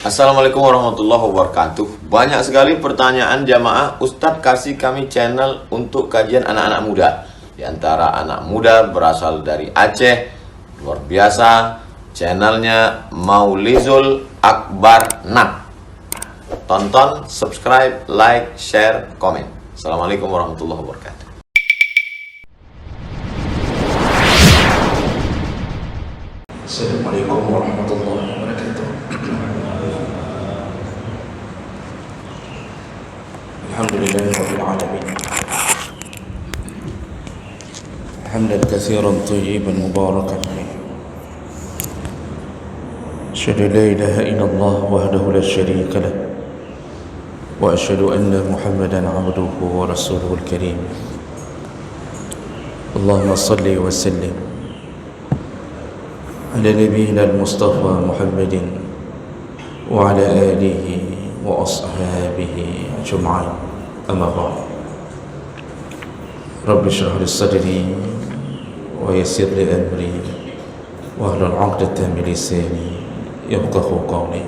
Assalamualaikum warahmatullahi wabarakatuh. Banyak sekali pertanyaan jamaah, Ustadz kasih kami channel untuk kajian anak-anak muda. Di antara anak muda berasal dari Aceh, luar biasa, channelnya Maulizul Akbar Nak. Tonton, subscribe, like, share, komen. Assalamualaikum warahmatullahi wabarakatuh. Assalamualaikum warahmatullahi wabarakatuh. Alhamdulillahi rabbil alamin. Hamdan katsiran thayyiban mubarakan fihi. Asyhadu an la ilaha illallah wahdahu la syarika lah. Wa asyhadu anna Muhammadan 'abduhu wa rasuluhul karim. Allahumma shalli wa sallim على نبينا المصطفى محمد وعلى آله وأصحابه أجمعين أما بعد رب اشرح لي صدري ويسر لي أمري واحلل عقدة من لساني يفقهوا قولي.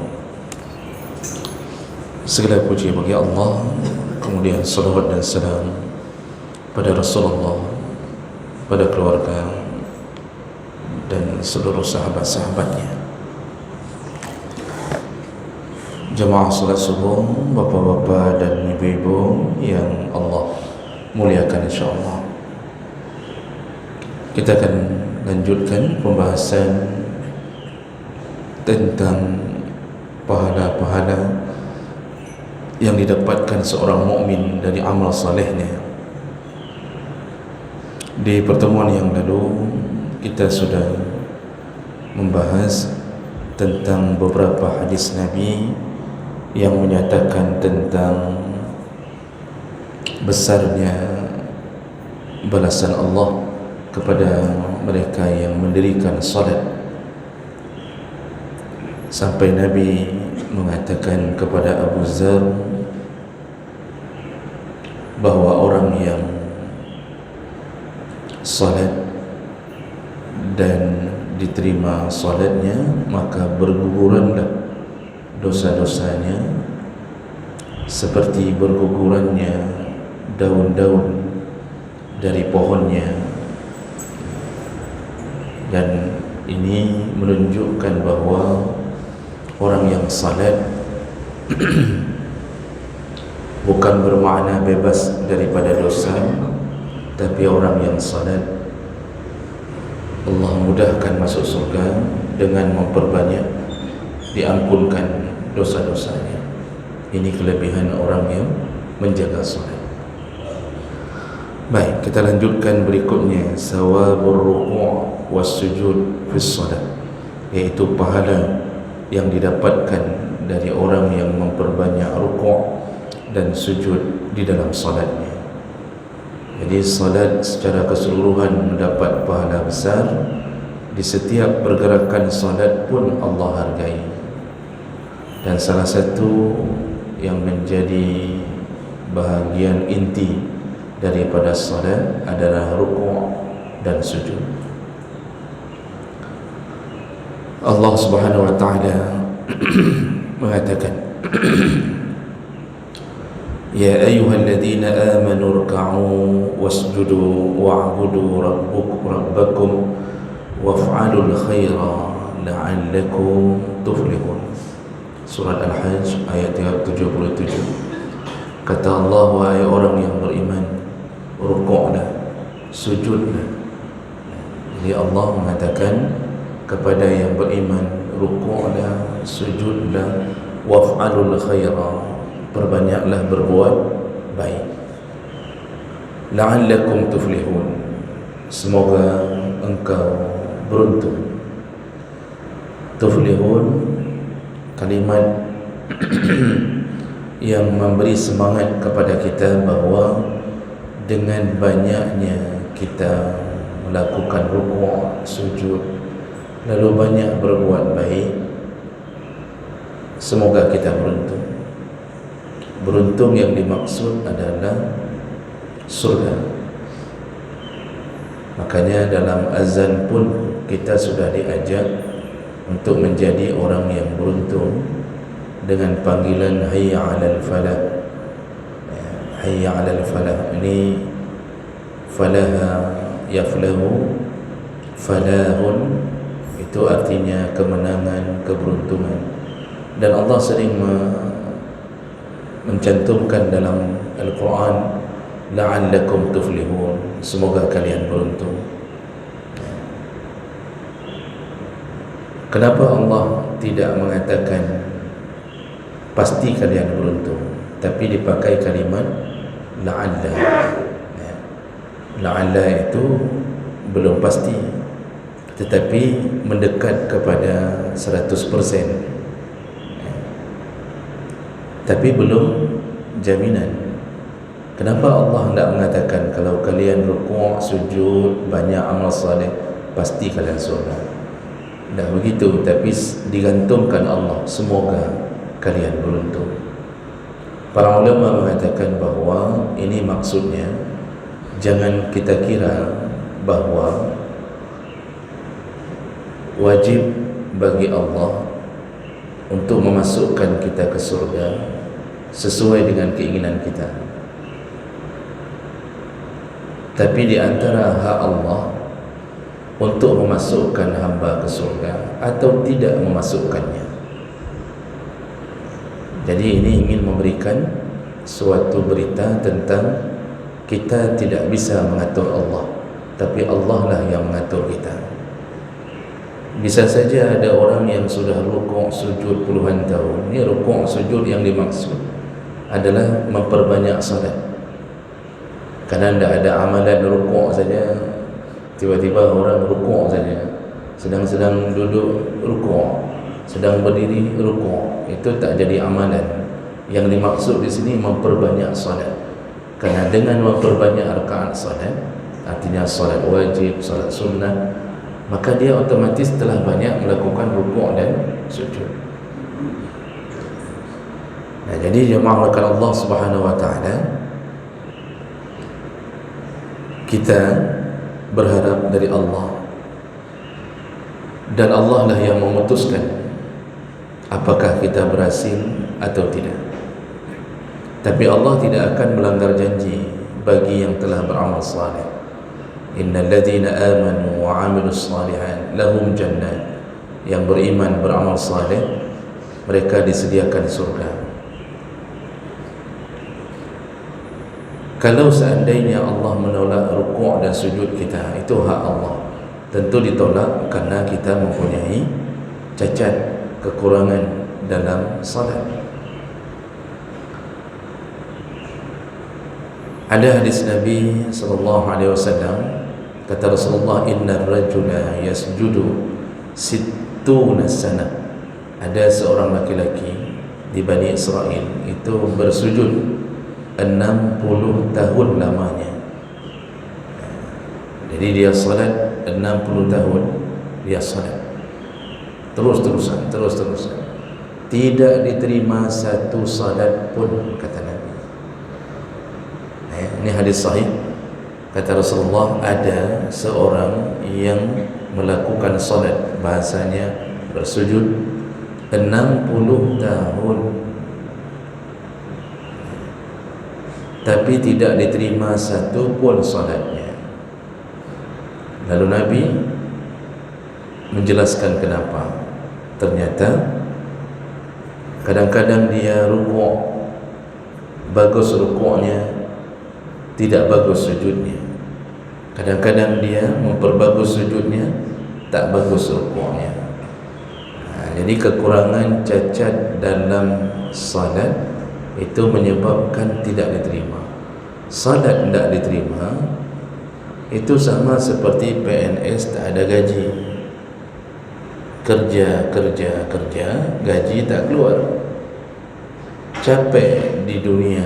Segala puji bagi Allah, kemudian salawat dan salam pada Rasulullah, pada keluarga dan seluruh sahabat-sahabatnya. Jemaah salat subuh, bapak-bapak dan ibu-ibu yang Allah muliakan insyaAllah, kita akan lanjutkan pembahasan tentang pahala-pahala yang didapatkan seorang mukmin dari amal salehnya. Di pertemuan yang lalu kita sudah membahas tentang beberapa hadis Nabi yang menyatakan tentang besarnya balasan Allah kepada mereka yang mendirikan salat, sampai Nabi mengatakan kepada Abu Dzar bahwa orang yang salat dan diterima salatnya, maka berguguranlah dosa-dosanya seperti bergugurannya daun-daun dari pohonnya. Dan ini menunjukkan bahwa orang yang salat bukan bermakna bebas daripada dosa, tapi orang yang salat Allah mudahkan masuk surga dengan memperbanyak diampunkan dosa-dosanya. Ini kelebihan orang yang menjaga salat. Baik, kita lanjutkan berikutnya, sawabur ruku' was sujud fis salat, yaitu pahala yang didapatkan dari orang yang memperbanyak ruku' dan sujud di dalam salatnya. Jadi salat secara keseluruhan mendapat pahala besar. Di setiap pergerakan salat pun Allah hargai. Dan salah satu yang menjadi bahagian inti daripada salat adalah ruku' dan sujud. Allah Subhanahu wa taala mengatakan, Ya ayyuhalladzina amanu ruk'u wasjudu wa'budu rabbakum waf'alul khaira la'allakum tuflihun. Surat Al-Hajj ayat 77. Kata Allah, wahai orang yang beriman, rukuklah, sujudlah. Jadi Allah mengatakan kepada yang beriman, rukuklah, sujudlah, waf'alul khaira, perbanyaklah berbuat baik, la'allakum tuflihun, semoga engkau beruntung. Tuflihun, kalimat yang memberi semangat kepada kita bahawa dengan banyaknya kita melakukan rukuk, sujud, lalu banyak berbuat baik, semoga kita beruntung. Beruntung yang dimaksud adalah surga. Makanya dalam azan pun kita sudah diajak untuk menjadi orang yang beruntung dengan panggilan hayya 'alal falah. Hayya 'alal falah ini falaha yaflahu, falahun itu artinya kemenangan, keberuntungan. Dan Allah sering mencantumkan dalam Al-Quran, la'allakum tuflihun, semoga kalian beruntung. Kenapa Allah tidak mengatakan pasti kalian beruntung, tapi dipakai kalimat la'alla? La'alla itu belum pasti, tetapi mendekat kepada 100%, tapi belum jaminan. Kenapa Allah tidak mengatakan kalau kalian rukuk, sujud, banyak amal saleh, pasti kalian surga? Tidak begitu, tapi digantungkan Allah, semoga kalian beruntung. Para ulama mengatakan bahawa ini maksudnya, jangan kita kira bahawa wajib bagi Allah untuk memasukkan kita ke surga sesuai dengan keinginan kita. Tapi di antara hak Allah untuk memasukkan hamba ke surga atau tidak memasukkannya. Jadi ini ingin memberikan suatu berita tentang kita tidak bisa mengatur Allah, tapi Allah lah yang mengatur kita. Bisa saja ada orang yang sudah rukuk sujud puluhan tahun. Ini rukuk sujud yang dimaksud adalah memperbanyak salat. Karena tidak ada amalan rukuk saja, tiba-tiba orang rukuk saja, sedang duduk rukuk, sedang berdiri rukuk, itu tak jadi amalan. Yang dimaksud di sini memperbanyak salat. Karena dengan memperbanyak rakaat salat, artinya salat wajib, salat sunnah, maka dia otomatis telah banyak melakukan rukuk dan sujud. Nah, jadi jemaah oleh Allah Subhanahu wa taala, kita berharap dari Allah, dan Allah lah yang memutuskan apakah kita berhasil atau tidak. Tapi Allah tidak akan melanggar janji bagi yang telah beramal saleh. Innal ladzina amanu wa 'amilus shalihat lahum jannat. Yang beriman, beramal saleh, mereka disediakan surga. Kalau seandainya Allah menolak rukuk dan sujud kita, itu hak Allah. Tentu ditolak karena kita mempunyai cacat, kekurangan dalam salat. Ada hadis Nabi SAW, kata Rasulullah, inna rajula yasjudu sittuna sana. Ada seorang laki-laki di Bani Israel itu bersujud 60 tahun lamanya. Jadi dia salat 60 tahun, dia salat terus-terusan. Tidak diterima satu salat pun, kata Nabi. Ini hadis sahih. Kata Rasulullah, ada seorang yang melakukan salat, bahasanya bersujud 60 tahun, tapi tidak diterima satu pun salatnya. Lalu Nabi menjelaskan kenapa. Ternyata kadang-kadang dia rukuk, bagus rukuknya, tidak bagus sujudnya. Kadang-kadang dia memperbagus sujudnya, tak bagus rukuknya. Jadi kekurangan, cacat dalam salat itu menyebabkan tidak diterima. Salat tidak diterima itu sama seperti PNS tak ada gaji. Kerja, gaji tak keluar. Capek di dunia,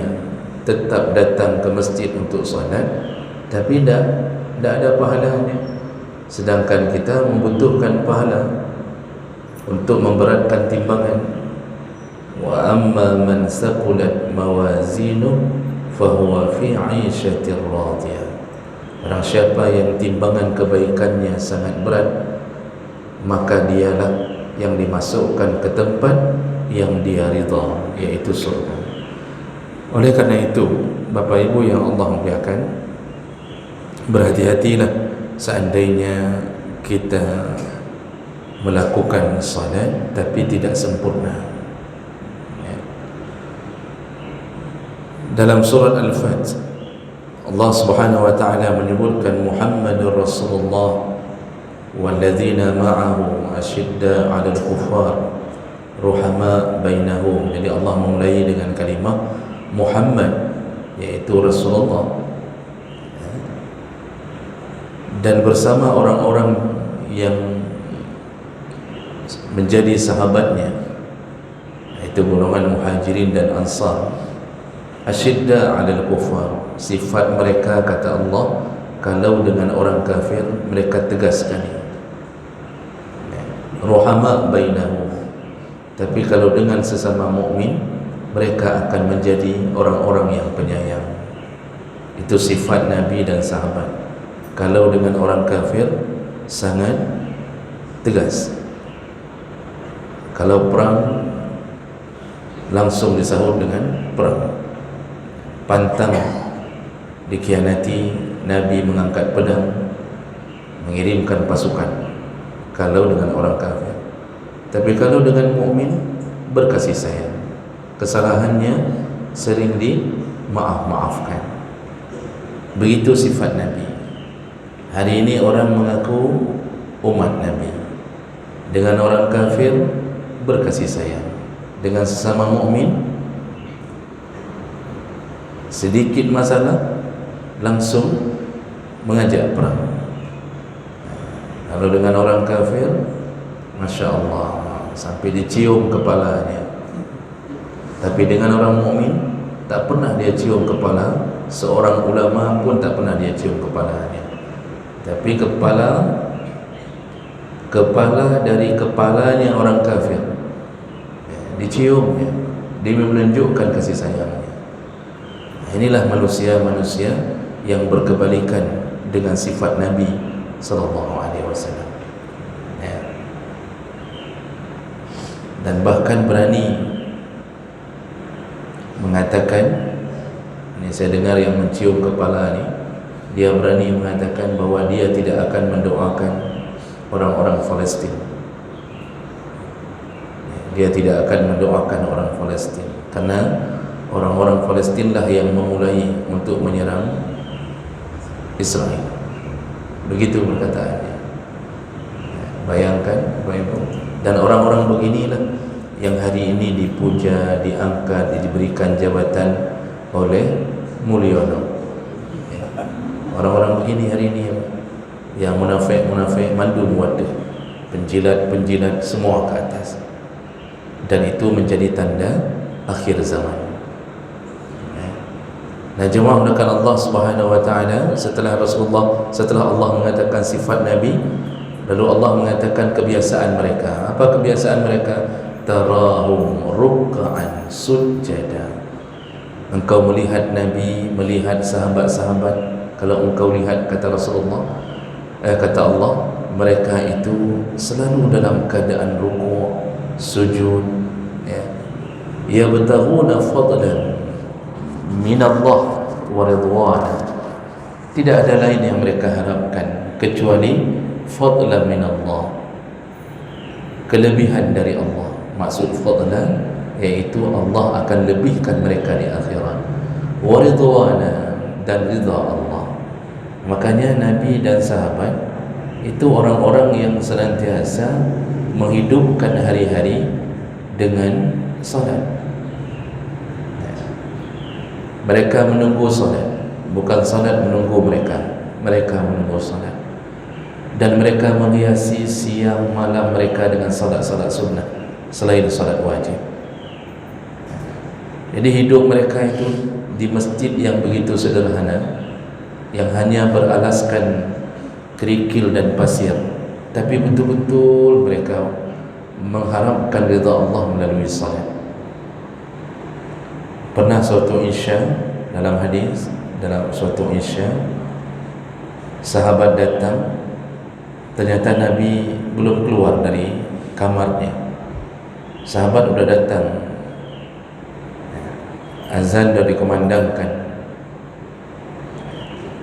tetap datang ke masjid untuk salat, tapi tidak ada pahalanya. Sedangkan kita membutuhkan pahala untuk memberatkan timbangan. Wa amma man saqulat mawazinu fahuwa fi 'ishatir radiyah. Barang siapa yang timbangan kebaikannya sangat berat, maka dialah yang dimasukkan ke tempat yang dia ridha, yaitu surga. Oleh karena itu, Bapak Ibu yang Allah muliakan, berhati-hatilah seandainya kita melakukan salat tapi tidak sempurna. Dalam surat Al-Fat, Allah Subhanahu wa taala menyebutkan Muhammadur Rasulullah walladzina ma'ahu asyidda 'alal kuffar ruhama bainahum. Jadi Allah memulai dengan kalimah Muhammad, yaitu Rasulullah, dan bersama orang-orang yang menjadi sahabatnya, yaitu golongan Muhajirin dan Ansar. Asyidda 'alal kuffar, sifat mereka kata Allah, kalau dengan orang kafir mereka tegas sekali. Ruhama bainahum, tapi kalau dengan sesama mukmin mereka akan menjadi orang-orang yang penyayang. Itu sifat Nabi dan sahabat. Kalau dengan orang kafir sangat tegas. Kalau perang langsung disahut dengan perang. Pantang dikhianati, Nabi mengangkat pedang, mengirimkan pasukan. Kalau dengan orang kafir. Tapi kalau dengan mukmin berkasih sayang, kesalahannya sering dimaafkan. Begitu sifat Nabi. Hari ini orang mengaku umat Nabi, dengan orang kafir berkasih sayang, dengan sesama mukmin sedikit masalah langsung mengajak perang. Kalau dengan orang kafir, Masya Allah, sampai dicium kepalanya. Tapi dengan orang mukmin tak pernah dia cium kepala. Seorang ulama pun tak pernah dia cium kepalanya. Tapi kepala dari kepalanya orang kafir diciumnya demi menunjukkan kasih sayangnya. Inilah manusia-manusia yang berkebalikan dengan sifat Nabi sallallahu alaihi wasallam. Dan bahkan berani mengatakan, ini saya dengar yang mencium kepala ni, dia berani mengatakan bahawa dia tidak akan mendoakan orang-orang Palestin. Dia tidak akan mendoakan orang Palestin karena orang-orang Palestin lah yang memulai untuk menyerang Israel. Begitu perkataannya. Bayangkan, dan orang-orang beginilah yang hari ini dipuja, diangkat, diberikan jabatan oleh Mulyono. Orang-orang begini hari ini yang munafik-munafik, mandu muwaddah, penjilat-penjilat semua ke atas. Dan itu menjadi tanda akhir zaman. Nah, jemaah mulakan Allah Subhanahu wa taala, setelah Allah mengatakan sifat Nabi, lalu Allah mengatakan kebiasaan mereka. Apa kebiasaan mereka? Tarahum ruk'an sujada. Engkau melihat Nabi, melihat sahabat-sahabat, kalau engkau lihat kata Rasulullah, kata Allah, mereka itu selalu dalam keadaan ruku', sujud, ya yabtaghuna fadlan minallah wa ridwana. Tidak ada lain yang mereka harapkan kecuali fadlan minallah, kelebihan dari Allah. Maksud fadlan yaitu Allah akan lebihkan mereka di akhirat, wa ridwana, dan ridha Allah. Makanya Nabi dan sahabat itu orang-orang yang senantiasa menghidupkan hari-hari dengan salat. Mereka menunggu salat, bukan salat menunggu mereka. Mereka menunggu salat. Dan mereka menghiasi siang malam mereka dengan salat-salat sunnah selain salat wajib. Jadi hidup mereka itu di masjid yang begitu sederhana, yang hanya beralaskan kerikil dan pasir, tapi betul-betul mereka mengharapkan ridha Allah melalui salat. Pernah suatu isya, dalam hadis, dalam suatu isya, sahabat datang, ternyata Nabi belum keluar dari kamarnya. sahabat sudah datang, azan sudah dikumandangkan,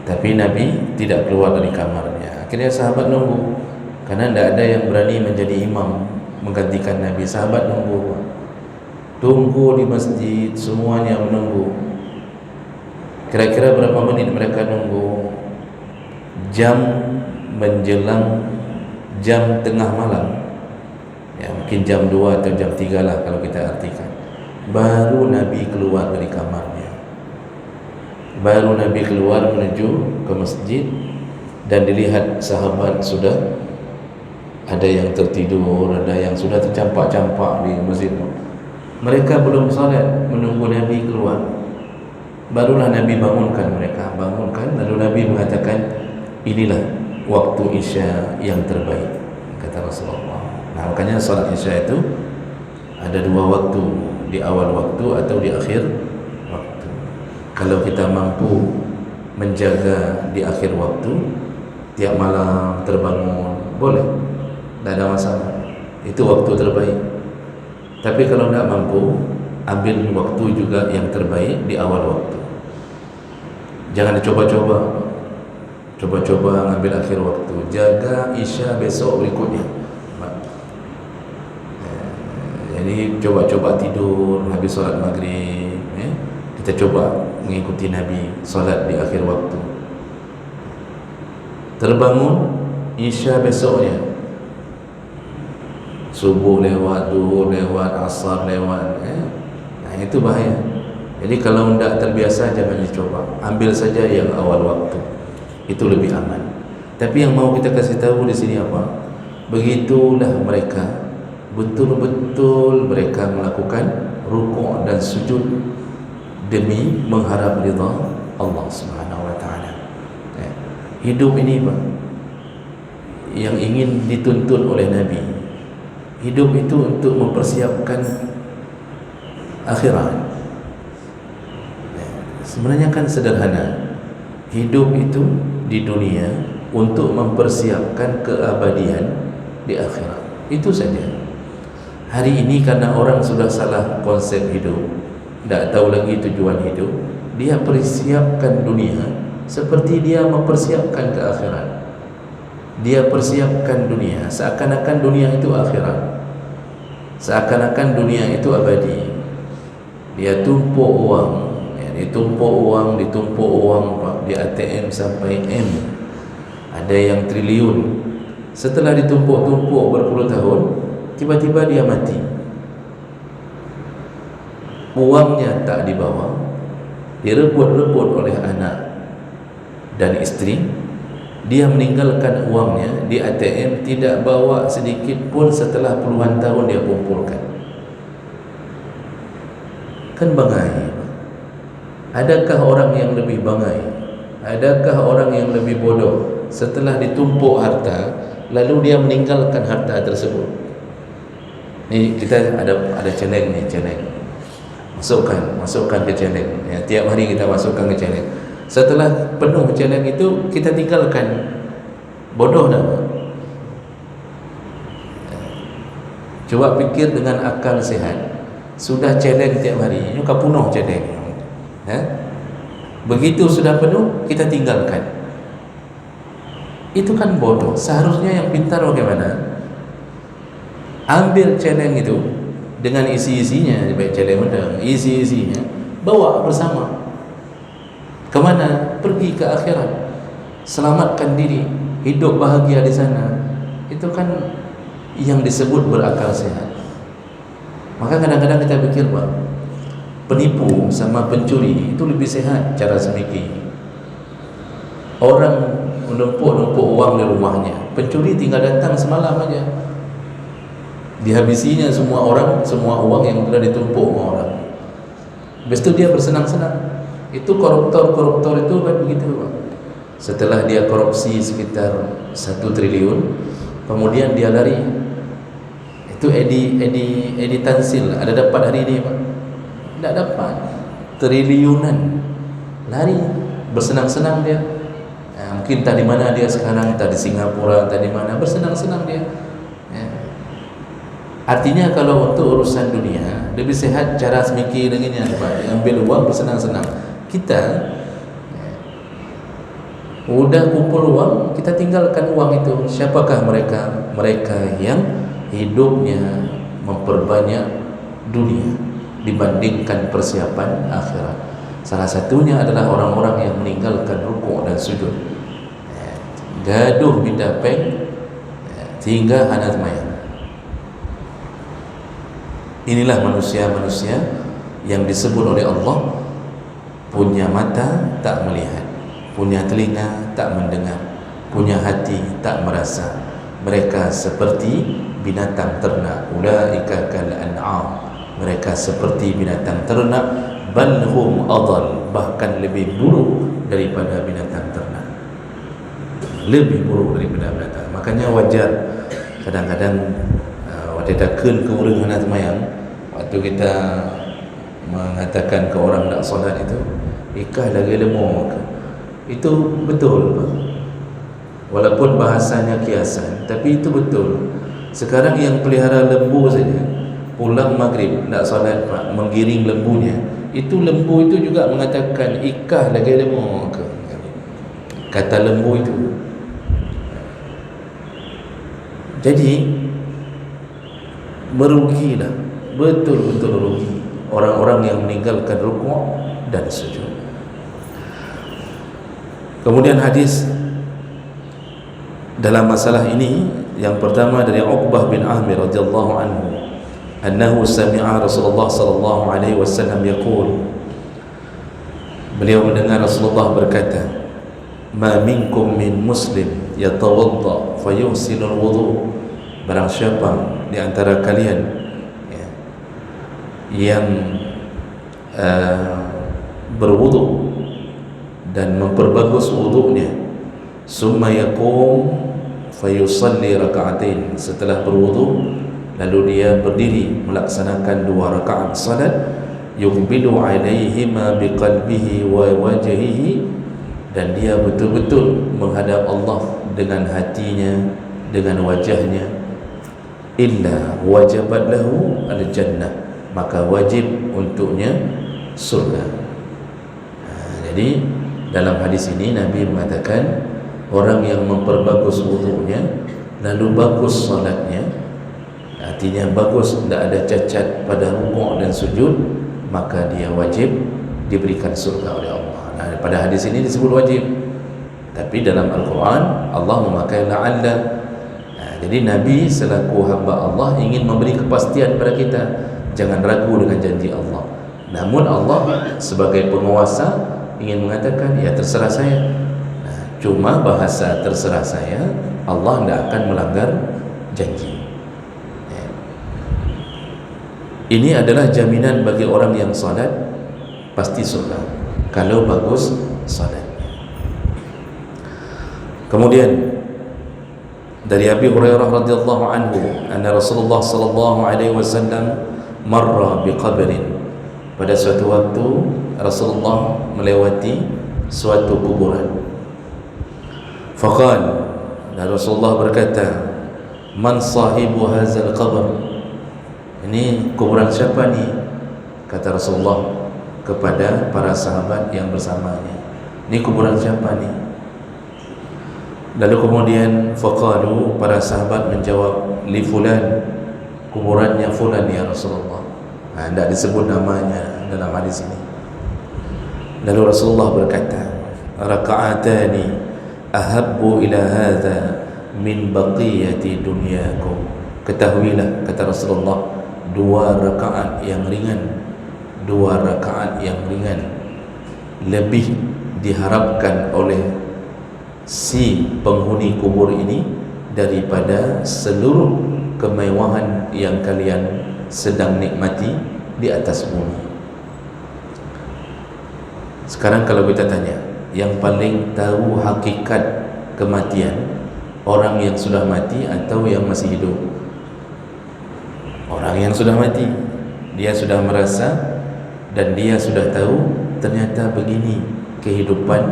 tapi Nabi tidak keluar dari kamarnya. Akhirnya sahabat nunggu, karena tidak ada yang berani menjadi imam menggantikan Nabi. Sahabat tunggu di masjid, semuanya menunggu. Kira-kira berapa menit mereka nunggu? Jam menjelang jam tengah malam, ya mungkin jam 2 atau jam 3 lah kalau kita artikan. Baru Nabi keluar dari kamarnya, baru Nabi keluar menuju ke masjid, dan dilihat sahabat sudah ada yang tertidur, ada yang sudah tercampak-campak di masjid. Mereka belum salat, menunggu Nabi keluar. Barulah Nabi bangunkan mereka, lalu Nabi mengatakan, inilah waktu Isya yang terbaik, kata Rasulullah. Nah, makanya salat Isya itu ada 2 waktu, di awal waktu atau di akhir waktu. Kalau kita mampu menjaga di akhir waktu, tiap malam terbangun, boleh, tidak ada masalah, itu waktu terbaik. Tapi kalau tidak mampu, ambil waktu juga yang terbaik di awal waktu. Jangan dicoba-coba, ngambil akhir waktu. Jaga Isya besok berikutnya. Jadi coba-coba tidur habis solat maghrib, kita coba mengikuti Nabi solat di akhir waktu. Terbangun Isya besoknya, subuh lewat, duhur lewat, asar lewat, nah itu bahaya. Jadi kalau tidak terbiasa, jangan dicoba, ambil saja yang awal waktu, itu lebih aman. Tapi yang mau kita kasih tahu di sini apa? Begitulah mereka, betul-betul mereka melakukan rukuk dan sujud demi mengharap ridha Allah Subhanahu wa taala. Hidup ini Pak, yang ingin dituntut oleh Nabi, hidup itu untuk mempersiapkan akhirat. Sebenarnya kan sederhana, hidup itu di dunia untuk mempersiapkan keabadian di akhirat, itu saja. Hari ini karena orang sudah salah konsep hidup, tidak tahu lagi tujuan hidup, dia persiapkan dunia seperti dia mempersiapkan ke akhirat. Dia persiapkan dunia seakan-akan dunia itu akhirat, seakan-akan dunia itu abadi. Dia tumpuk uang, ditumpuk uang Pak, di ATM sampai M, ada yang triliun. Setelah ditumpuk-tumpuk berpuluh tahun, tiba-tiba dia mati, uangnya tak dibawa, direbut-rebut oleh anak dan istri. Dia meninggalkan uangnya di ATM, tidak bawa sedikit pun. Setelah puluhan tahun dia kumpulkan. Kan bangai. Adakah orang yang lebih bangai? Adakah orang yang lebih bodoh setelah ditumpuk harta lalu dia meninggalkan harta tersebut? Ini kita ada challenge nih, challenge. Masukkan ke challenge. Ya, tiap hari kita masukkan ke challenge. Setelah penuh challenge itu, kita tinggalkan. Bodoh dah. Coba pikir dengan akal sehat. Sudah challenge tiap hari, ini penuh challenge. Begitu sudah penuh, kita tinggalkan. Itu kan bodoh. Seharusnya yang pintar bagaimana? Ambil challenge itu dengan isi-isinya, baik challenge udang, isi-isinya bawa bersama. Kemana? Pergi ke akhirat, selamatkan diri, hidup bahagia di sana. Itu kan yang disebut berakal sehat. Maka kadang-kadang kita pikir, Pak, penipu sama pencuri itu lebih sehat cara semiki. Orang menumpuk-numpuk uang di rumahnya, pencuri tinggal datang semalam aja, dihabisinya semua uang yang sudah ditumpuk orang. Habis itu dia bersenang-senang. Itu koruptor itu kan begitu, Pak. Setelah dia korupsi sekitar 1 triliun, kemudian dia lari. Itu Edi Tansil ada dapat hari ini, Pak? Tidak dapat. Triliunan, lari bersenang-senang dia. Mungkin tak di mana dia sekarang, tak di Singapura, tak di mana, bersenang-senang dia. Artinya kalau untuk urusan dunia lebih sehat cara semikir dengan yang ambil uang bersenang-senang. Kita udah kumpul uang, kita tinggalkan uang itu. Siapakah mereka? Mereka yang hidupnya memperbanyak dunia dibandingkan persiapan akhirat. Salah satunya adalah orang-orang yang meninggalkan rukuk dan sujud, gaduh minta peng hingga hana semayang. Inilah manusia-manusia yang disebut oleh Allah punya mata tak melihat, punya telinga tak mendengar, punya hati tak merasa. Mereka seperti binatang ternak. Ulaika kal an'am, mereka seperti binatang ternak. Bal hum adall, bahkan lebih buruk daripada binatang ternak, lebih buruk daripada binatang. Makanya wajar kadang-kadang waktu kita ke urang hana semayang, waktu kita mengatakan ke orang nak solat itu, ikah lagi lemah ke? Itu betul, Pak. Walaupun bahasanya kiasan, tapi itu betul. Sekarang yang pelihara lembu saja, pulang maghrib nak solat, Pak, menggiring lembunya, itu lembu itu juga mengatakan ikah lagi lemah ke? Kata lembu itu. Jadi merugilah, betul-betul rugi orang-orang yang meninggalkan rukuk dan sujud. Kemudian hadis dalam masalah ini yang pertama dari Uqbah bin Amir radhiyallahu anhu, annahu sami'a Rasulullah sallallahu alaihi wasallam yaqul, beliau mendengar Rasulullah berkata, ma minkum min muslim yatawadda fayuhsinul wudu, barang siapa di antara kalian yang berwudu dan memperbagus wudunya, summa yaqum fayusalli raka'atain, setelah berwudu lalu dia berdiri melaksanakan 2 rakaat salat, yuqbilu alaihima biqalbihi wa wajhihi, dan dia betul-betul menghadap Allah dengan hatinya, dengan wajahnya, illa wajabat lahu al-jannah, maka wajib untuknya surga. Jadi dalam hadis ini Nabi mengatakan orang yang memperbagus wudunya lalu bagus salatnya, artinya bagus, tidak ada cacat pada rukuk dan sujud, maka dia wajib diberikan surga oleh Allah. Nah, pada hadis ini disebut wajib, tapi dalam Al-Quran Allah memakai la'alla. Jadi Nabi selaku hamba Allah ingin memberi kepastian pada kita, jangan ragu dengan janji Allah. Namun Allah sebagai penguasa ingin mengatakan, ya terserah saya. Cuma bahasa terserah saya, Allah tidak akan melanggar janji. Ini adalah jaminan bagi orang yang salat pasti surga kalau bagus salatnya. Kemudian dari Abi Hurairah radhiyallahu anhu, anna Rasulullah sallallahu alaihi wasallam marra biqabrin, pada suatu waktu Rasulullah melewati suatu kuburan. Faqal, dan Rasulullah berkata, man sahibu hadzal qabr, ini kuburan siapa ni? Kata Rasulullah kepada para sahabat yang bersamanya, ini kuburan siapa ni? Lalu kemudian faqalu, para sahabat menjawab, li fulan, kuburannya fulan ya Rasulullah. Tidak disebut namanya dalam hadis ini. Lalu Rasulullah berkata, raka'atani ahabbu ila hadha min baqiyati dunyakum. Ketahuilah, kata Rasulullah, 2 rakaat yang ringan, 2 rakaat yang ringan lebih diharapkan oleh si penghuni kubur ini daripada seluruh kemewahan yang kalian sedang nikmati di atas bumi. Sekarang kalau kita tanya, yang paling tahu hakikat kematian, orang yang sudah mati atau yang masih hidup? Orang yang sudah mati. Dia sudah merasa dan dia sudah tahu ternyata begini kehidupan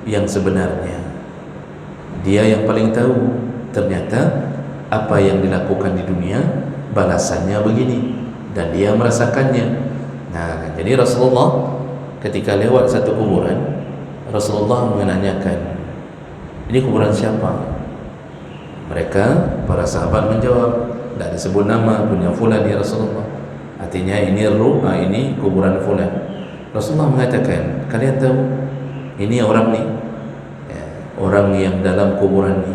yang sebenarnya. Dia yang paling tahu ternyata apa yang dilakukan di dunia balasannya begini, dan dia merasakannya. Nah, jadi Rasulullah ketika lewat satu kuburan, Rasulullah menanyakan, ini kuburan siapa? Mereka, para sahabat menjawab, tidak disebut nama, punya fulan ya Rasulullah, artinya ini ini kuburan fulan. Rasulullah mengatakan, kalian tahu ini orang ni, orang yang dalam kuburan ni,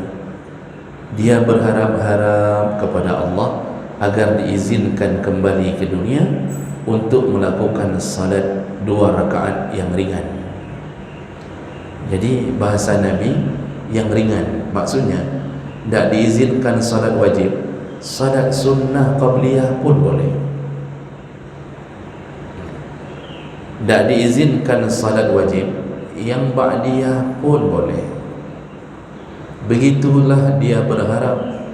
dia berharap-harap kepada Allah agar diizinkan kembali ke dunia untuk melakukan salat 2 rakaat yang ringan. Jadi bahasa Nabi yang ringan, maksudnya tidak diizinkan salat wajib, salat sunnah qabliyah pun boleh. Tak diizinkan salat wajib, yang ba'diyah pun boleh. Begitulah dia berharap,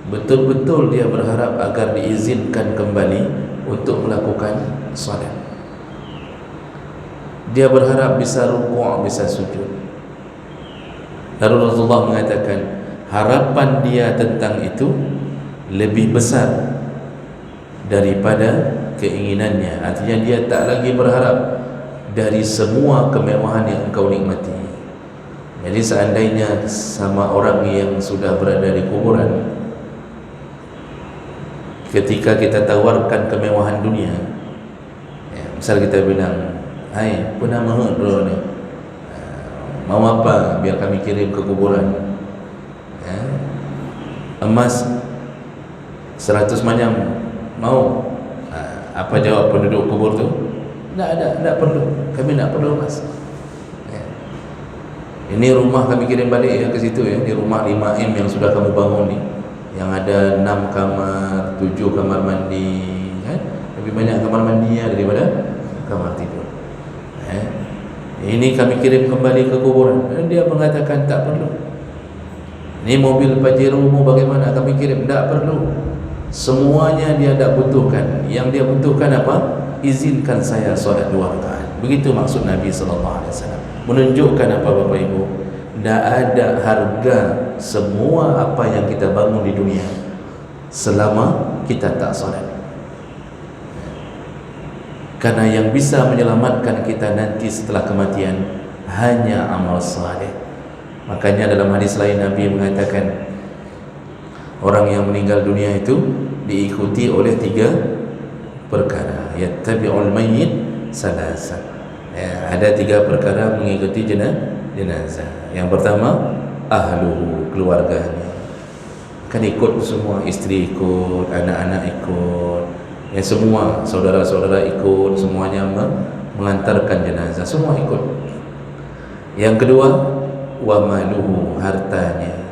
betul-betul dia berharap agar diizinkan kembali untuk melakukan salat. Dia berharap bisa rukuk, bisa sujud. Lalu Rasulullah mengatakan, harapan dia tentang itu lebih besar daripada keinginannya. Artinya dia tak lagi berharap dari semua kemewahan yang engkau nikmati. Jadi seandainya sama orang yang sudah berada di kuburan, ketika kita tawarkan kemewahan dunia, misal kita bilang, hai, pernah mahut bro ni, mau apa biar kami kirim ke kuburan, emas 100 manyam mau? Apa jawab penduduk kubur tu? Tak perlu, kami tak perlu emas. Ini rumah kami kirim balik ya ke situ ya. Di rumah 5M yang sudah kamu bangun ni, yang ada 6 kamar, 7 kamar mandi, lebih banyak kamar mandinya daripada kamar tidur. Ini kami kirim kembali ke kuburan. Dia mengatakan tak perlu. Ini mobil Pajero mu bagaimana kami kirim? Tak perlu. Semuanya dia tak butuhkan. Yang dia butuhkan apa? Izinkan saya solat 2 rakaat. Begitu maksud Nabi SAW. Menunjukkan apa Bapak Ibu? Tak ada harga semua apa yang kita bangun di dunia selama kita tak solat. Karena yang bisa menyelamatkan kita nanti setelah kematian hanya amal saleh. Makanya dalam hadis lain Nabi mengatakan, orang yang meninggal dunia itu diikuti oleh 3 perkara. Yattabi'ul mayyit salasa. Ada 3 perkara mengikuti jenazah. Yang pertama, ahluhu, keluarganya. Kan ikut semua, isteri ikut, anak-anak ikut, semua saudara-saudara ikut, semuanya mengantarkan jenazah, semua ikut. Yang kedua, wa maluhu, hartanya.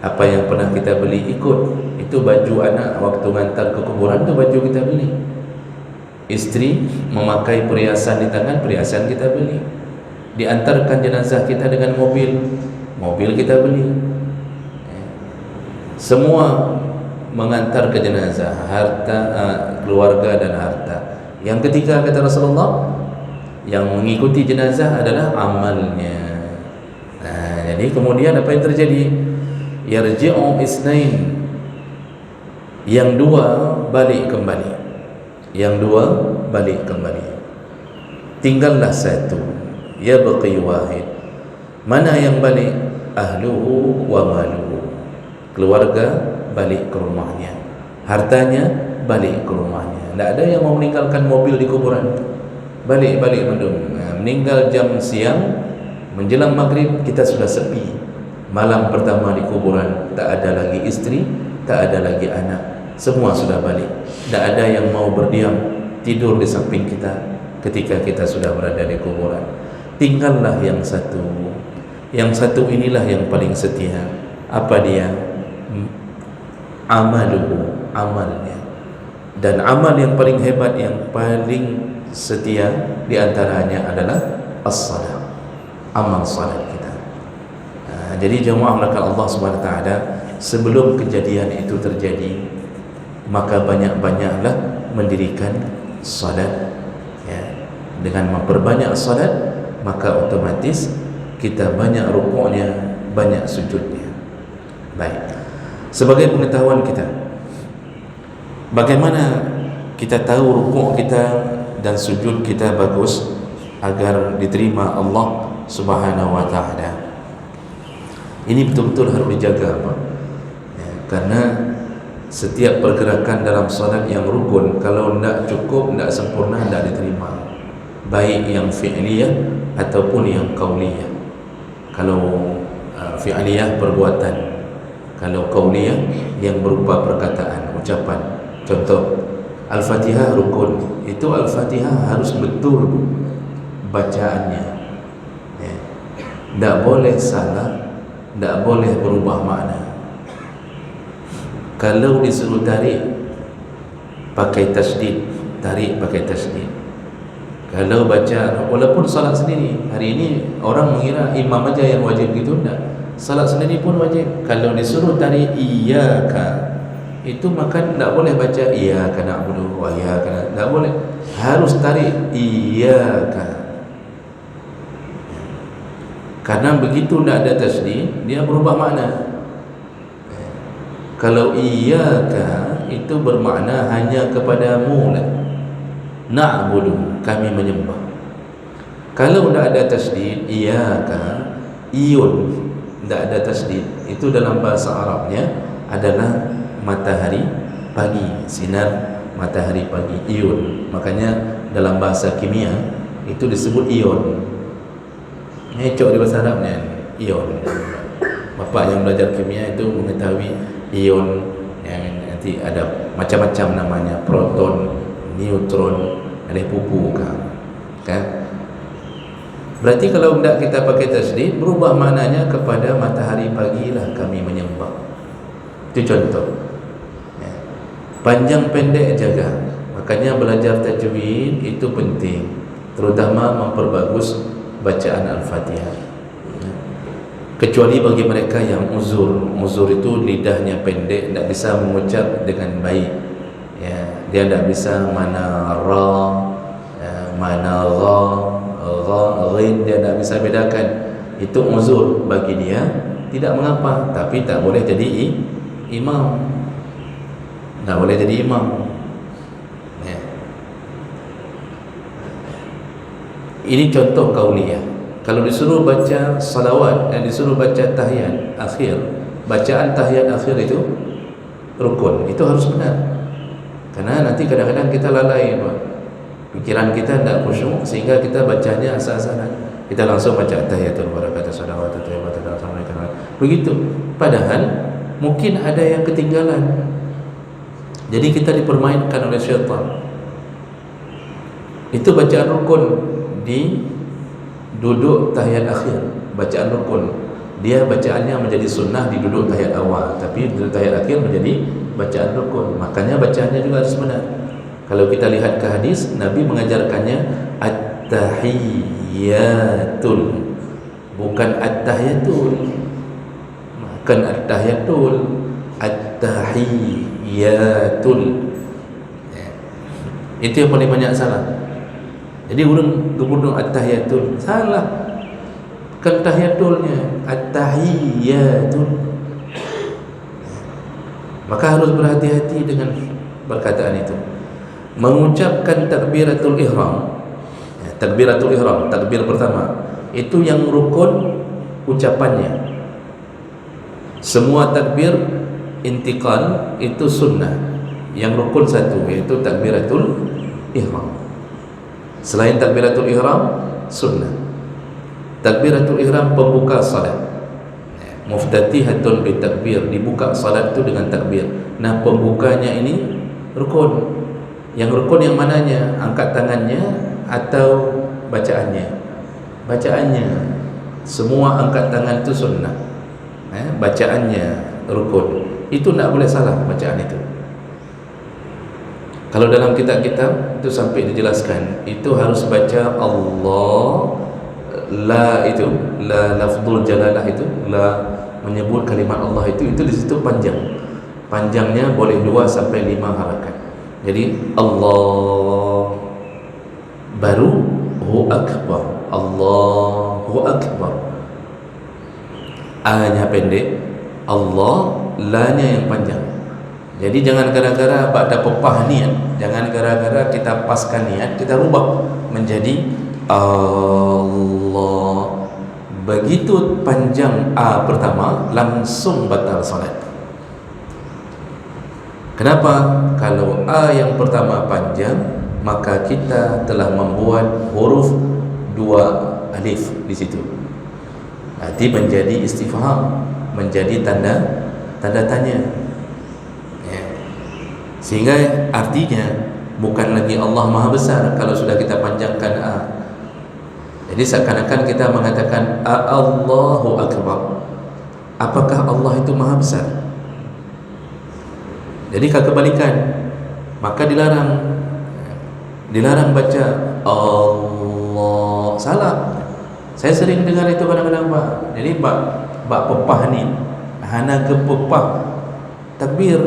Apa yang pernah kita beli ikut. Itu baju anak waktu ngantar ke kuburan, itu baju kita beli. Isteri memakai perhiasan di tangan, perhiasan kita beli. Diantarkan jenazah kita dengan mobil, mobil kita beli. Semua mengantar ke jenazah, harta, keluarga dan harta. Yang ketiga kata Rasulullah, yang mengikuti jenazah adalah amalnya. Jadi kemudian apa yang terjadi? Yarji'u isnain, yang 2 balik kembali, yang 2 balik kembali, tinggallah 1, yabqi wahid. Mana yang balik? Ahluhu wa maluhu, keluarga balik ke rumahnya, hartanya balik ke rumahnya. Tak ada yang mau meninggalkan mobil di kuburan, balik meninggal jam siang, menjelang maghrib kita sudah sepi. Malam pertama di kuburan, tak ada lagi isteri, tak ada lagi anak, semua sudah balik. Tak ada yang mau berdiam tidur di samping kita ketika kita sudah berada di kuburan. Tinggallah yang 1. Yang 1 inilah yang paling setia. Apa dia? Amaluhu, amalnya. Dan amal yang paling hebat, yang paling setia di antaranya adalah as-salat, amal salat kita. Jadi jemaah melakukan Allah SWT, sebelum kejadian itu terjadi, maka banyak-banyaklah mendirikan salat. Dengan memperbanyak salat, maka otomatis kita banyak rukuknya, banyak sujudnya. Baik, sebagai pengetahuan kita, Bagaimana kita tahu rukuk kita dan sujud kita bagus agar diterima Allah Subhanahu wa taala? Ini betul-betul harus dijaga, Pak. Ya, karena setiap pergerakan dalam salat yang rukun kalau tidak cukup, tidak sempurna, tidak diterima, baik yang fi'liyah ataupun yang qauliyah. Kalau fi'liyah perbuatan, kalau qauliyah yang berupa perkataan, ucapan. Contoh, Al-Fatihah rukun, itu Al-Fatihah harus betul bacaannya, ya. Tidak boleh salah, tidak boleh berubah makna. Kalau disuruh tarik pakai tasdid, tarik pakai tasdid. Kalau baca, walaupun salat sendiri, hari ini orang mengira imam aja yang wajib gitu, enggak. Salat sendiri pun wajib. Kalau disuruh tarik iyyaka, itu maka tidak boleh baca iyyaka na'budu wa iyyaka nasta'in, tidak boleh. Harus tarik iyyaka. Karena begitu tidak ada tasdid, dia berubah makna. Kalau iyyaka itu bermakna hanya kepadamu lah, na'budu, kami menyembah. Kalau tidak ada tasdid, iyyaka, iyun, tidak ada tasdid, itu dalam bahasa Arabnya adalah matahari pagi, sinar matahari pagi, iyun. Makanya dalam bahasa kimia itu disebut ion. Ngecok di bahasa Arabnya ion. Bapak yang belajar kimia itu mengetahui ion yang nanti ada macam-macam namanya, proton, neutron, ada pupu kan. Berarti kalau tidak kita pakai tasdid, berubah maknanya kepada matahari pagilah kami menyembah. Itu contoh. Ya. Panjang pendek jaga. Makanya belajar tajwid itu penting, terutama memperbagus bacaan Al-Fatihah. Kecuali bagi mereka yang uzur itu lidahnya pendek, tidak bisa mengucap dengan baik, ya, dia tidak bisa mana ra, ya, mana ra, ghin, dia tidak bisa bedakan. Itu uzur bagi dia, tidak mengapa, tapi tak boleh jadi imam, tak boleh jadi imam, ya. Ini contoh qauliyah. Kalau disuruh baca salawat dan disuruh baca tahiyat akhir, bacaan tahiyat akhir itu rukun, itu harus benar. Karena nanti kadang-kadang kita lalai, Pak. Pikiran kita tidak khusyuk sehingga kita bacanya asal-asalan. Kita langsung baca tahiyatul barakatuh salawatu thayyibatu assalamualaikum. Begitu. Padahal mungkin ada yang ketinggalan. Jadi kita dipermainkan oleh syaitan. Itu bacaan rukun di duduk tahiyat akhir, bacaan rukun. Dia bacaannya menjadi sunnah di duduk tahiyat awal, tapi duduk tahiyat akhir menjadi bacaan rukun. Makanya bacaannya juga harus benar. Kalau kita lihat ke hadis, Nabi mengajarkannya at-tahiyatul, bukan at-tahiyatul, bukan at-tahiyatul, at-tahiyatul. Itu yang paling banyak salah. Jadi orang gebudung at-tahiyatul, salah. Bukan tahiyatulnya, at-tahiyatul. Maka harus berhati-hati dengan perkataan itu. Mengucapkan takbiratul ihram, takbiratul ihram, takbir pertama, itu yang rukun ucapannya. Semua takbir intiqal itu sunnah. Yang rukun satu, yaitu takbiratul ihram. Selain takbiratul ihram, sunnah. Takbiratul ihram pembuka salat, muftatihatun bitakbir, dibuka salat itu dengan takbir. Nah, pembukanya ini rukun. Yang rukun yang mananya? Angkat tangannya atau bacaannya? Bacaannya. Semua angkat tangan itu sunnah, bacaannya rukun. Itu tidak boleh salah bacaan itu. Kalau dalam kitab-kitab itu sampai dijelaskan, itu harus baca Allah, la itu, la lafzul jalalah itu, la menyebut kalimat Allah itu di situ panjang. Panjangnya boleh 2 sampai 5 harakat. Jadi Allah, baru hu akbar, Allahu akbar. A-nya pendek, Allah, la-nya yang panjang. Jadi jangan gara-gara ada pepah niat, jangan gara-gara kita paskan niat kita rubah menjadi Allah. Begitu panjang A pertama langsung batal salat. Kenapa? Kalau A yang pertama panjang, maka kita telah membuat huruf dua alif di situ. Nanti menjadi istifham, menjadi tanda tanya. Ya. Sehingga artinya bukan lagi Allah Maha Besar kalau sudah kita panjangkan A. Jadi seakan-akan kita mengatakan Allahu Akbar. Apakah Allah itu Maha Besar? Jadi kebalikan, maka dilarang baca Allah. Salah. Saya sering dengar itu kadang-kadang Pak. Jadi bak pepah ni, hana ke pepah takbir.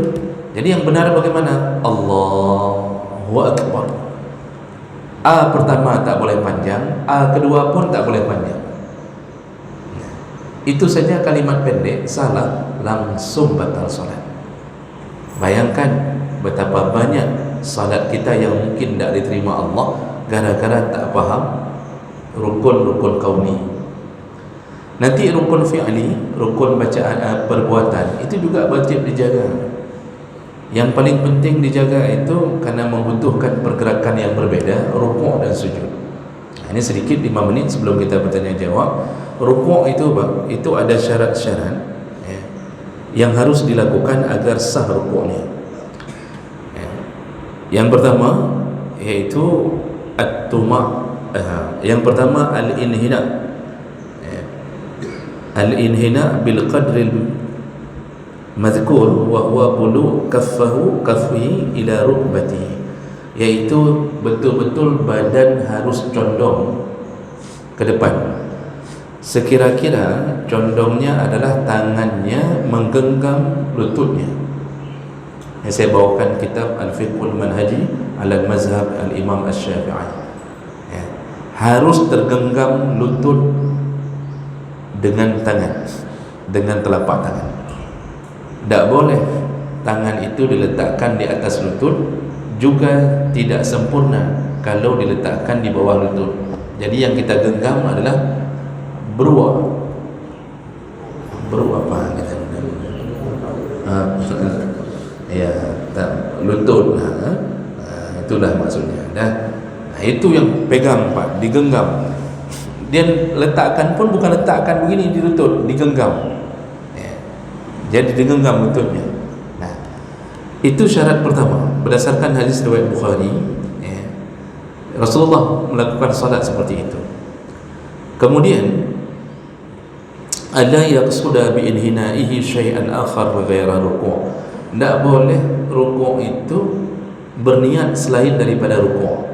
Jadi yang benar bagaimana? Allahu Akbar. A pertama tak boleh panjang, A kedua pun tak boleh panjang. Itu saja kalimat pendek, salah langsung batal solat. Bayangkan betapa banyak salat kita yang mungkin tak diterima Allah gara-gara tak faham rukun-rukun kauni. Nanti rukun fi'li, rukun bacaan perbuatan itu juga wajib dijaga. Yang paling penting dijaga itu karena membutuhkan pergerakan yang berbeda, rukuk dan sujud. Ini sedikit 5 menit sebelum kita bertanya jawab. Rukuk itu ada syarat-syarat ya, yang harus dilakukan agar sah rukuknya. Ya. Yang pertama yaitu yang pertama al-inhina. Ya. Al-inhina bil qadril mazkur wa huwa bulu kaffihi ila rukbatihi, yaitu betul-betul badan harus condong ke depan. Sekira-kira condongnya adalah tangannya menggenggam lututnya. Saya bawakan kitab Al-Fiqhul Manhaji ala Mazhab Al-Imam Asy-Syafi'i. Ya. Harus tergenggam lutut dengan tangan, dengan telapak tangan. Tak boleh tangan itu diletakkan di atas lutut, juga tidak sempurna kalau diletakkan di bawah lutut. Jadi yang kita genggam adalah beruang apa kita ya tak, lutut itulah maksudnya. Itu yang pegang Pak, digenggam. Dia letakkan pun bukan letakkan begini di lutut, digenggam. Jadi digenggam lututnya. Nah, itu syarat pertama berdasarkan hadis riwayat Bukhari. Ya, Rasulullah melakukan salat seperti itu. Kemudian ada yaqsuda bi inhinaihi syai'an akhar ghaira ruku'. Tak boleh rukuk itu berniat selain daripada rukuk.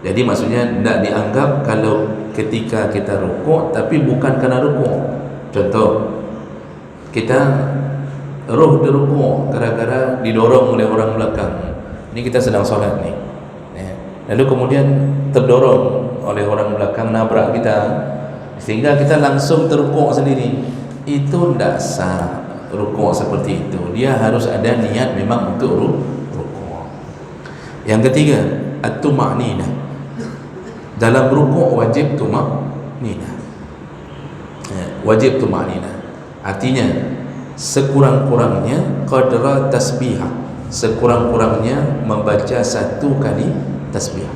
Jadi maksudnya tak dianggap kalau ketika kita rukuk tapi bukan kerana rukuk. Contoh, kita roh dirukuk gara-gara didorong oleh orang belakang. Ini kita sedang solat ni, lalu kemudian terdorong oleh orang belakang nabrak kita sehingga kita langsung terukuk sendiri. Itu tidak sah rukuk seperti itu. Dia harus ada niat memang untuk rukuk. Yang ketiga, at-tuma'ninah. Dalam rukuk wajib tuma'ninah. Wajib tuma'ninah. Artinya sekurang-kurangnya qadra tasbihah, sekurang-kurangnya membaca 1 kali tasbih.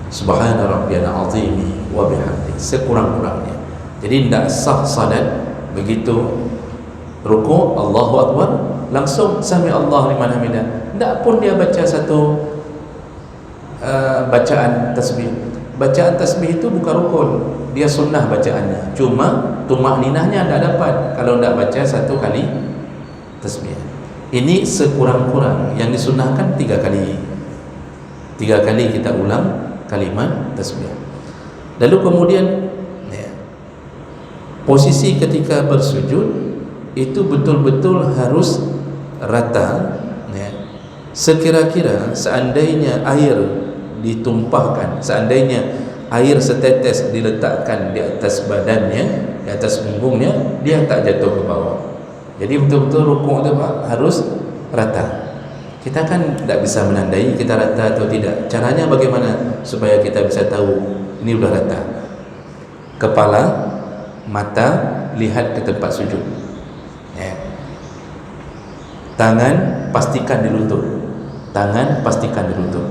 Subhana rabbiyal azim wa bihamdi, sekurang-kurangnya. Jadi tidak sah salat begitu rukuk Allahu Akbar langsung sami Allah liman hamidah. Tak pun dia baca satu bacaan tasbih. Bacaan tasbih itu bukan rukun, dia sunnah bacaannya. Cuma tumakninahnya tak dapat kalau tak baca 1 kali tasbih. Ini sekurang-kurang, yang disunnahkan 3 kali. 3 kali kita ulang kalimat tasbih. Lalu kemudian posisi ketika bersujud itu betul-betul harus rata. Sekira-kira seandainya air ditumpahkan, seandainya air setetes diletakkan di atas badannya, di atas punggungnya, dia tak jatuh ke bawah. Jadi betul-betul rukuk itu Pak harus rata. Kita kan tidak bisa menandai kita rata atau tidak. Caranya bagaimana supaya kita bisa tahu ini sudah rata? Kepala, mata, lihat ke tempat sujud. Tangan pastikan di lutut. Tangan pastikan di lutut.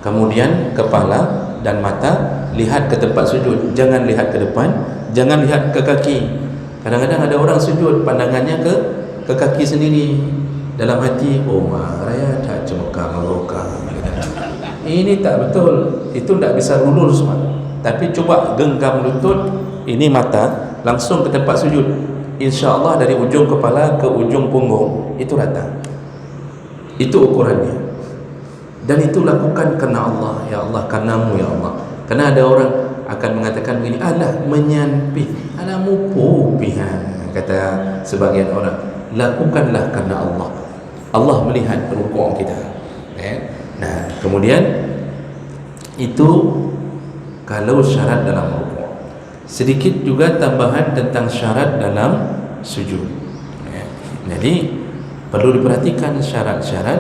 Kemudian kepala dan mata lihat ke tempat sujud. Jangan lihat ke depan, jangan lihat ke kaki. Kadang-kadang ada orang sujud pandangannya ke kaki sendiri. Dalam hati, oh raya tak cemekah merokah. Ini tak betul. Itu tak bisa lurus, Pak. Tapi coba genggam lutut, ini mata, langsung ke tempat sujud. InsyaAllah dari ujung kepala ke ujung punggung itu rata. Itu ukurannya. Dan itu lakukan karena Allah. Ya Allah, karenamu ya Allah. Karena ada orang akan mengatakan begini, alah menyampi, alah mupupihan, kata sebagian orang. Lakukanlah karena Allah. Allah melihat rukuk kita. Nah, kemudian itu kalau syarat dalam rukuk. Sedikit juga tambahan tentang syarat dalam sujud. Jadi perlu diperhatikan syarat-syarat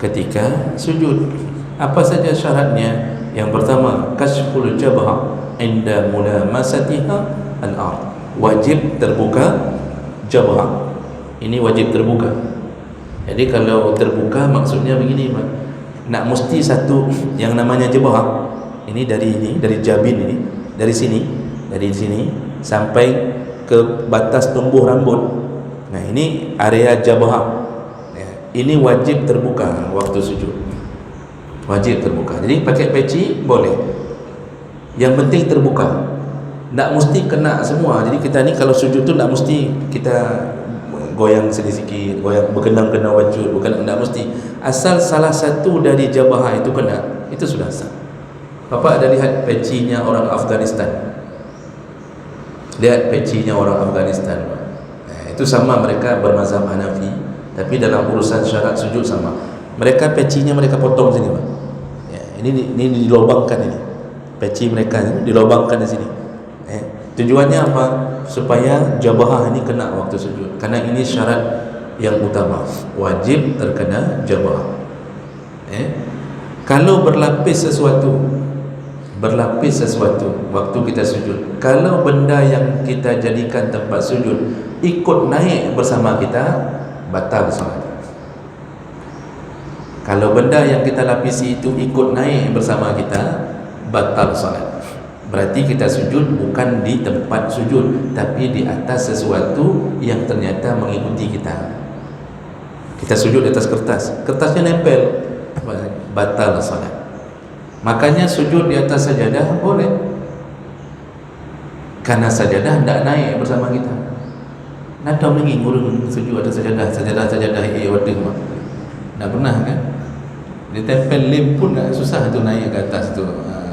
ketika sujud. Apa saja syaratnya? Yang pertama, kashful jabha inda mulamasatiha al-ard. Wajib terbuka jabha. Ini wajib terbuka. Jadi kalau terbuka maksudnya begini, Pak. Nak mesti satu yang namanya jabha. Ini dari jabin ini, dari sini sampai ke batas tumbuh rambut. Nah, ini area jabha. Ini wajib terbuka waktu sujud. Wajib terbuka. Jadi pakai peci boleh. Yang penting terbuka. Tak mesti kena semua. Jadi kita ni kalau sujud tu tak mesti kita goyang sedikit, goyang berkenang-kenang wajud, bukan, tak mesti. Asal salah satu dari jabha itu kena, itu sudah sah. Bapak ada lihat pecinya orang Afghanistan? Lihat pecinya orang Afghanistan, Pak. Itu sama, mereka bermazhab Hanafi, tapi dalam urusan syarat sujud sama. Mereka pecinya mereka potong sini, Pak. Ini dilobangkan ini. Peci mereka dilobangkan di sini. Tujuannya apa? Supaya jabhah ini kena waktu sujud. Karena ini syarat yang utama. Wajib terkena jabhah. Kalau berlapis sesuatu waktu kita sujud, kalau benda yang kita jadikan tempat sujud ikut naik bersama kita, batal solat. Kalau benda yang kita lapisi itu ikut naik bersama kita, batal solat. Berarti kita sujud bukan di tempat sujud, tapi di atas sesuatu yang ternyata mengikuti kita. Kita sujud di atas kertas, kertasnya nempel, batal solat. Makanya sujud di atas sajadah boleh, karena sajadah tidak naik bersama kita. Nadam lagi ngurung sujud atas sajadah wadah mah. Tak pernah kan? Ditempel lem pun susah tu naik ke atas tu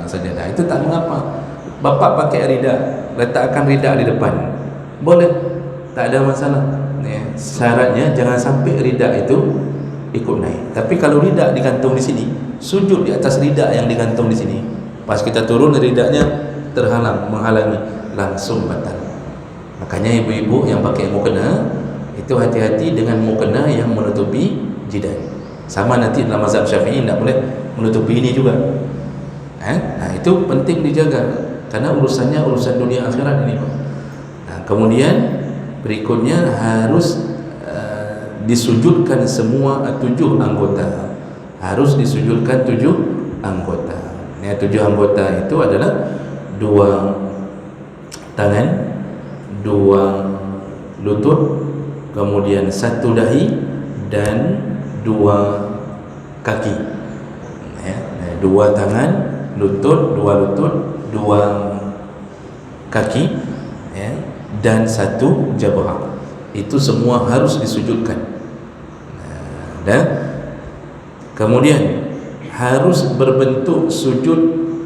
sajadah. Itu tak mengapa. Bapak pakai rida, letakkan rida di depan, boleh, tak ada masalah. Syaratnya jangan sampai rida itu ikut naik. Tapi kalau rida digantung di sini, sujud di atas rida yang digantung di sini, pas kita turun ridanya menghalangi, langsung batal. Makanya ibu-ibu yang pakai mukena itu hati-hati dengan mukena yang menutupi jidat. Sama nanti dalam mazhab Syafi'i tidak boleh menutupi ini juga. Nah, itu penting dijaga. Karena urusannya urusan dunia akhirat ini, Pak. Nah, kemudian berikutnya harus disujudkan semua 7 anggota. Harus disujudkan 7 anggota. 7 anggota itu adalah 2 tangan, 2 lutut, kemudian 1 dahi dan 2 kaki. 2 tangan, lutut, 2 lutut, 2 kaki, dan 1 jabhah. Itu semua harus disujudkan. Dan kemudian harus berbentuk sujud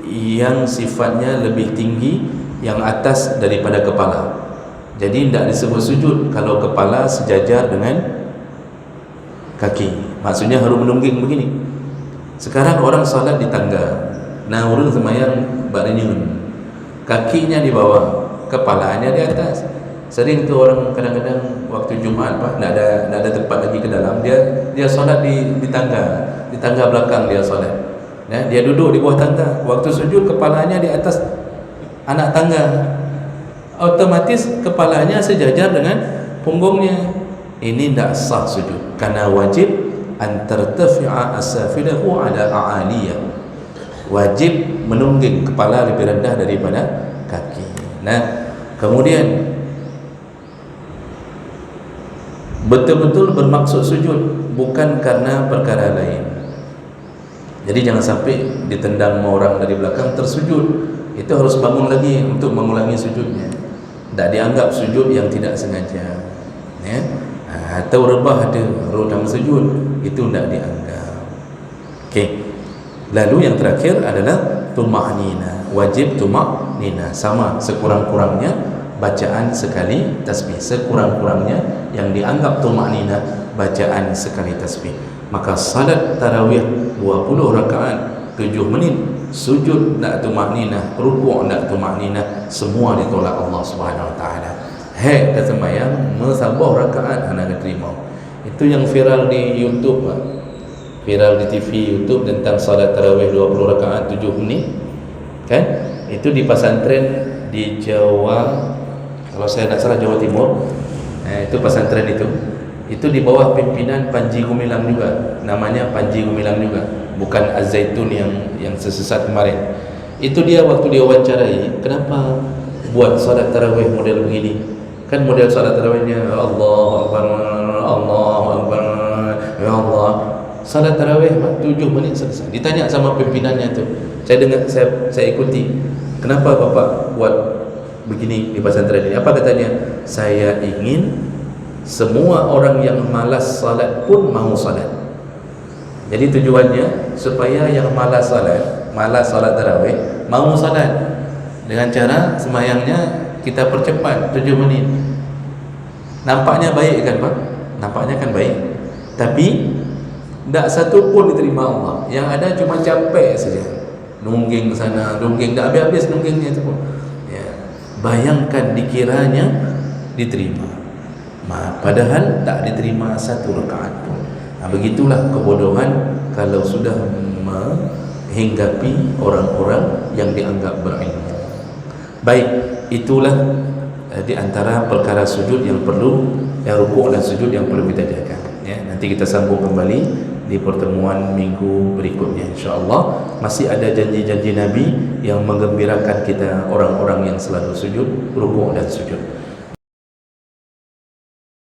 yang sifatnya lebih tinggi, yang atas daripada kepala. Jadi tidak disebut sujud kalau kepala sejajar dengan kaki. Maksudnya harus menungging begini. Sekarang orang salat di tangga, nah orang semayang baringin, kakinya di bawah, kepalanya di atas. Sering tu orang kadang-kadang waktu Jumaat Pak, nak ada tempat lagi ke dalam, dia solat di tangga belakang dia solat. Ya, dia duduk di bawah tangga. Waktu sujud kepalanya di atas anak tangga. Otomatis kepalanya sejajar dengan punggungnya. Ini tidak sah sujud. Karena wajib an tartafi'a asafilahu ala a'aliyah. Wajib menungging kepala lebih rendah daripada kaki. Nah, kemudian betul-betul bermaksud sujud, bukan karena perkara lain. Jadi jangan sampai ditendang orang dari belakang tersujud, itu harus bangun lagi untuk mengulangi sujudnya. Tak dianggap sujud yang tidak sengaja, ya. Atau rebah ada dalam sujud, itu tidak dianggap. Okey. Lalu yang terakhir adalah tuma'nina. Wajib tuma'nina, sama sekurang-kurangnya bacaan sekali tasbih, sekurang-kurangnya yang dianggap tuma'nina bacaan sekali tasbih. Maka salat tarawih 20 rakaat 7 minit, sujud nak tuma'nina, rukuk nak tuma'nina, semua ditolak Allah Subhanahu Wa Taala. Hei, dah sembahyang mesabah rakaat anak terima. Itu yang viral di YouTube, viral di TV YouTube tentang salat tarawih 20 rakaat 7 minit, kan? Itu di pesantren di Jawa, kalau saya tak salah Jawa Timur. Itu pesantren itu di bawah pimpinan Panji Gumilang juga, namanya Panji Gumilang juga, bukan Az-Zaitun yang sesat kemarin. Itu dia waktu dia wawancarai, kenapa buat salat tarawih model begini? Kan model salat tarawihnya Allahu Akbar, Allahu Akbar, ya Allah. Salat tarawih 7 menit selesai. Ditanya sama pimpinannya tu, saya dengar, saya ikuti, kenapa Bapak buat begini di pesantren ini? Apa katanya? Saya ingin semua orang yang malas salat pun mau salat. Jadi tujuannya supaya yang malas salat tarawih mau salat. Dengan cara sembahyangnya kita percepat 7 menit. Nampaknya baik kan Pak? Nampaknya kan baik. Tapi tak satu pun diterima Allah. Yang ada cuma capek saja. Nungging sana, nungging, tak habis-habis nunggingnya itu pun. Ya. Bayangkan dikiranya diterima. Padahal tak diterima satu rakaat pun. Begitulah kebodohan kalau sudah menghinggapi orang-orang yang dianggap berilmu. Baik, itulah di antara perkara sujud yang perlu, yang rukuk dan sujud yang perlu kita jaga. Ya, nanti kita sambung kembali di pertemuan minggu berikutnya, insya-Allah. Masih ada janji-janji Nabi yang menggembirakan kita, orang-orang yang selalu sujud, rukuk dan sujud.